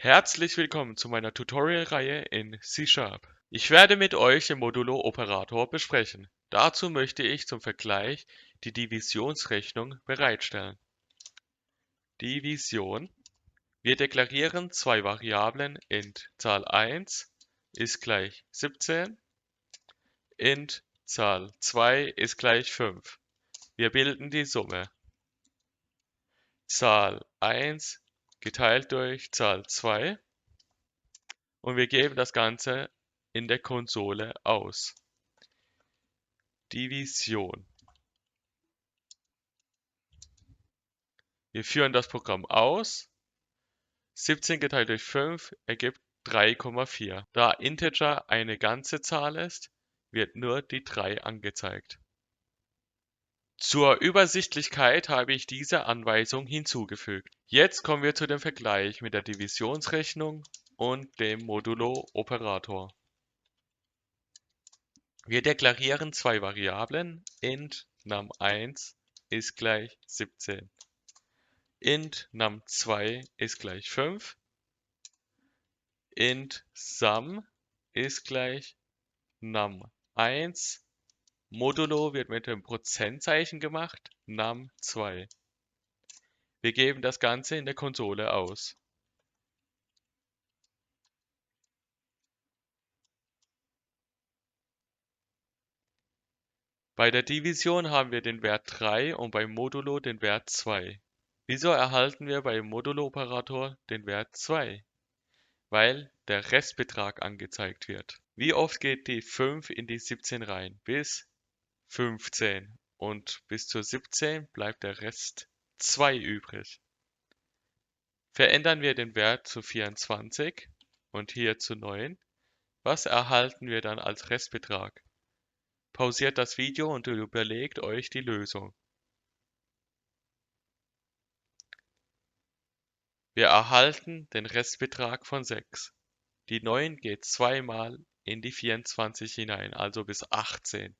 Herzlich willkommen zu meiner Tutorial-Reihe in C#. Ich werde mit euch den Modulo-Operator besprechen. Dazu möchte ich zum Vergleich die Divisionsrechnung bereitstellen. Division. Wir deklarieren zwei Variablen int Zahl 1 ist gleich 17, int Zahl 2 ist gleich 5. Wir bilden die Summe. Zahl 1 geteilt durch Zahl 2. Und wir geben das Ganze in der Konsole aus. Division. Wir führen das Programm aus. 17 geteilt durch 5 ergibt 3,4. Da Integer eine ganze Zahl ist, wird nur die 3 angezeigt. Zur Übersichtlichkeit habe ich diese Anweisung hinzugefügt. Jetzt kommen wir zu dem Vergleich mit der Divisionsrechnung und dem Modulo-Operator. Wir deklarieren zwei Variablen, int num1 ist gleich 17, int num2 ist gleich 5, int sum ist gleich num1, modulo wird mit dem Prozentzeichen gemacht, num2. Wir geben das Ganze in der Konsole aus. Bei der Division haben wir den Wert 3 und beim Modulo den Wert 2. Wieso erhalten wir beim Modulo-Operator den Wert 2? Weil der Restbetrag angezeigt wird. Wie oft geht die 5 in die 17 rein? Bis 15. Und bis zur 17 bleibt der Rest 2 übrig. Verändern wir den Wert zu 24 und hier zu 9. Was erhalten wir dann als Restbetrag? Pausiert das Video und überlegt euch die Lösung. Wir erhalten den Restbetrag von 6. Die 9 geht zweimal in die 24 hinein, also bis 18.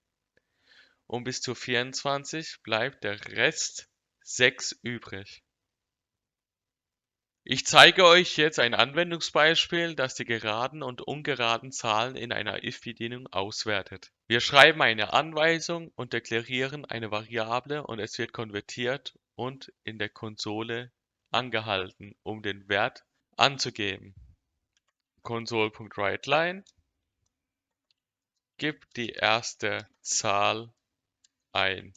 Und bis zu 24 bleibt der Rest 6 übrig. Ich zeige euch jetzt ein Anwendungsbeispiel, das die geraden und ungeraden Zahlen in einer if-Bedienung auswertet. Wir schreiben eine Anweisung und deklarieren eine Variable und es wird konvertiert und in der Konsole angehalten, um den Wert anzugeben. Console.writeLine gibt die erste Zahl ein.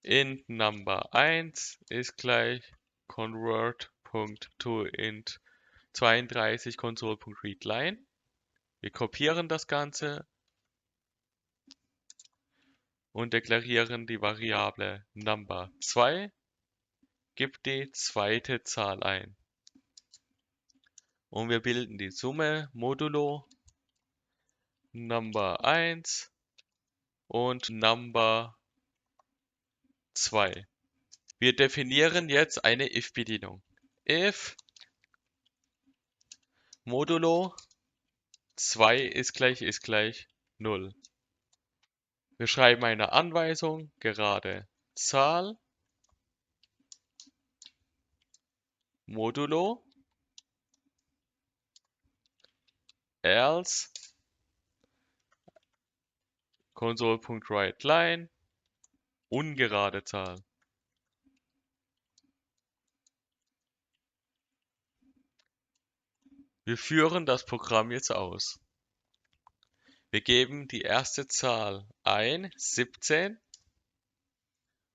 Int number1 ist gleich convert.toInt 32 console.readline. Wir kopieren das Ganze und deklarieren die Variable number2, gibt die zweite Zahl ein. Und wir bilden die Summe modulo number1 und number2. Wir definieren jetzt eine if-Bedienung. If modulo 2 ist gleich 0. Wir schreiben eine Anweisung, gerade Zahl, modulo, else, console.writeLine, ungerade Zahl. Wir führen das Programm jetzt aus. Wir geben die erste Zahl ein, 17,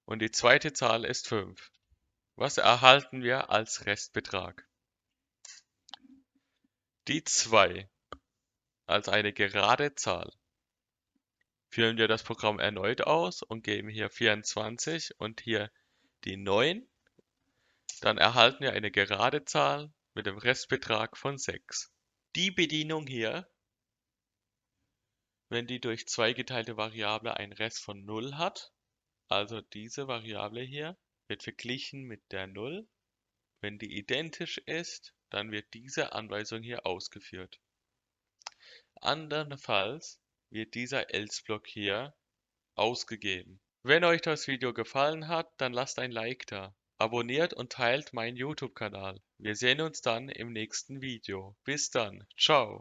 und die zweite Zahl ist 5. Was erhalten wir als Restbetrag? Die 2 als eine gerade Zahl. Führen wir das Programm erneut aus und geben hier 24 und hier die 9, dann erhalten wir eine gerade Zahl mit dem Restbetrag von 6. Die Bedienung hier, wenn die durch 2 geteilte Variable einen Rest von 0 hat, also diese Variable hier, wird verglichen mit der 0. Wenn die identisch ist, dann wird diese Anweisung hier ausgeführt. Andernfalls wird dieser else-Block hier ausgegeben. Wenn euch das Video gefallen hat, dann lasst ein Like da. abonniert und teilt meinen YouTube-Kanal. Wir sehen uns dann im nächsten Video. Bis dann. Ciao.